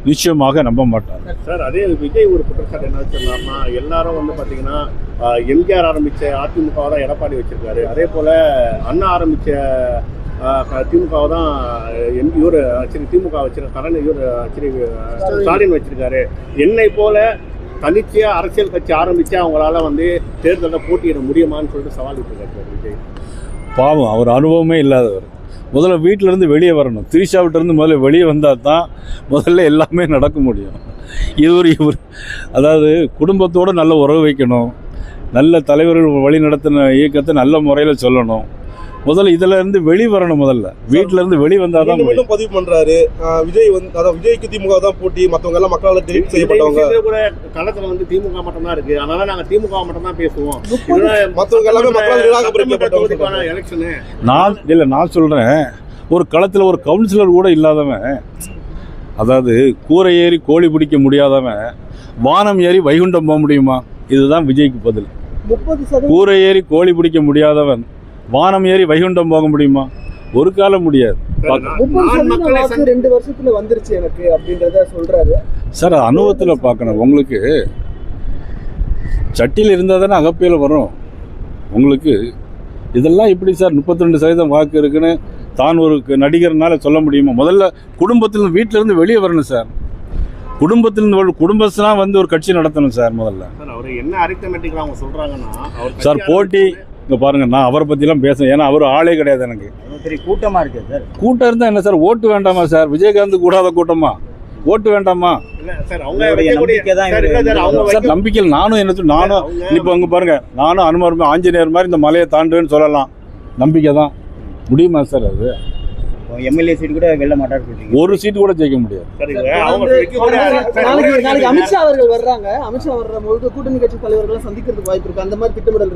நிச்சயமாக நம்ப மாட்டாங்க சார். அதே விஜய் ஒரு குற்றச்சாட்டு என்ன வச்சிடலாமா, எல்லாரும் வந்து பார்த்தீங்கன்னா எம்ஜிஆர் ஆரம்பித்த அதிமுக தான் எடப்பாடி வச்சிருக்காரு, அதே போல் அண்ணா ஆரம்பித்த திமுக தான் இவர் திமுக வச்சிருக்க இவர் ஸ்டாலின் வச்சிருக்காரு, என்னை போல தனிச்சையாக அரசியல் கட்சி ஆரம்பித்து அவங்களால வந்து தேர்தலில் போட்டியிட முடியுமான்னு சொல்லிட்டு சவால் விட்டுருக்காரு விஜய். பாவம், அவர் அனுபவமே இல்லாதவர். முதல்ல வீட்டிலேருந்து வெளியே வரணும். திரிஷாவிட்டிருந்து முதல்ல வெளியே வந்தால் தான் முதல்ல எல்லாமே நடக்க முடியும். இவர் அதாவது குடும்பத்தோடு நல்ல உறவு வைக்கணும், நல்ல தலைவர்கள் வழி நடத்தின இயக்கத்தை நல்ல முறையில் சொல்லணும். முதல்ல இதுல இருந்து வெளியே வரணும். முதல்ல வீட்டுல இருந்து வெளியே வந்தாதான் மீண்டும் பதிவு பண்றாரு விஜய். வந்து அதான் விஜய்க்கு திமுக தான் போட்டி, மற்றவங்க எல்லாம் மக்களால் டெலிட் செய்யப்பட்டவங்க. கூட களத்துல வந்து திமுக மட்டும் தான் இருக்கு, அதனால நாங்க திமுக மட்டும் தான் பேசுவோம், மற்றவங்க எல்லாமே மக்களால் நிராகரிக்கப்பட்டவங்க. எலெக்ஷனு நான் சொல்றேன், ஒரு களத்துல ஒரு கவுன்சிலர் கூட இல்லாதவன், அதாவது கூரை ஏறி கோழி பிடிக்க முடியாதவன் வானம் ஏறி வைகுண்டம் போக முடியுமா? இதுதான் விஜய்க்கு பதில். கூரை ஏறி கோழி பிடிக்க முடியாதவன் வானம் ஏறி வைகுண்டம் போக முடியுமா? ஒரு காலம் முடியாது. 2 வருஷத்துல வந்துருச்சு எனக்கு அப்படின்றத சொல்றாரு சார். அனுபவத்தில் பார்க்கணும். உங்களுக்கு சட்டியில் இருந்தால் தானே அகப்பையில் வரும். உங்களுக்கு இதெல்லாம் இப்படி சார் 32% வாக்கு இருக்குன்னு தான் ஒரு நடிகர்னால சொல்ல முடியுமா? முதல்ல குடும்பத்திலிருந்து வீட்டிலேருந்து வெளியே வரணும் சார். குடும்பத்தான் வந்து ஒரு கட்சி நடத்தணும் சார். முதல்ல அவர் என்ன அரித்தமெட்டிக்கலா அவங்க சொல்றாங்கன்னா சார் போட்டி இங்கே பாருங்க, நான் அவரை பற்றிலாம் பேசுகிறேன். ஏன்னா அவர் ஆளே கிடையாது எனக்கு. பெரிய கூட்டமாக இருக்குது சார். கூட்டம் இருந்தால் என்ன சார்? ஓட்டு வேண்டாமா சார்? விஜயகாந்த் கூடாத கூட்டமா? ஓட்டு வேண்டாமா சார்? நம்பிக்கையில் நானும் இப்போ அங்கே பாருங்க, நானும் அனுமதி ஆஞ்சநேயர் மாதிரி இந்த மலையை தாண்டுன்னு சொல்லலாம். நம்பிக்கை தான். முடியுமா சார்? அது எம்எல்ஏ சீட் கூட வெல்ல மாட்டார், ஒரு சீட் கூட ஜெயிக்க முடியாது. நாளைக்கு அமித்ஷா அவர்கள் வர்றாங்க. அமித்ஷா வர்ற பொழுது கூட்டணி கட்சி தலைவர்களை சந்திக்கிறதுக்கு வாய்ப்பு இருக்கு. அந்த மாதிரி திட்டமிடல்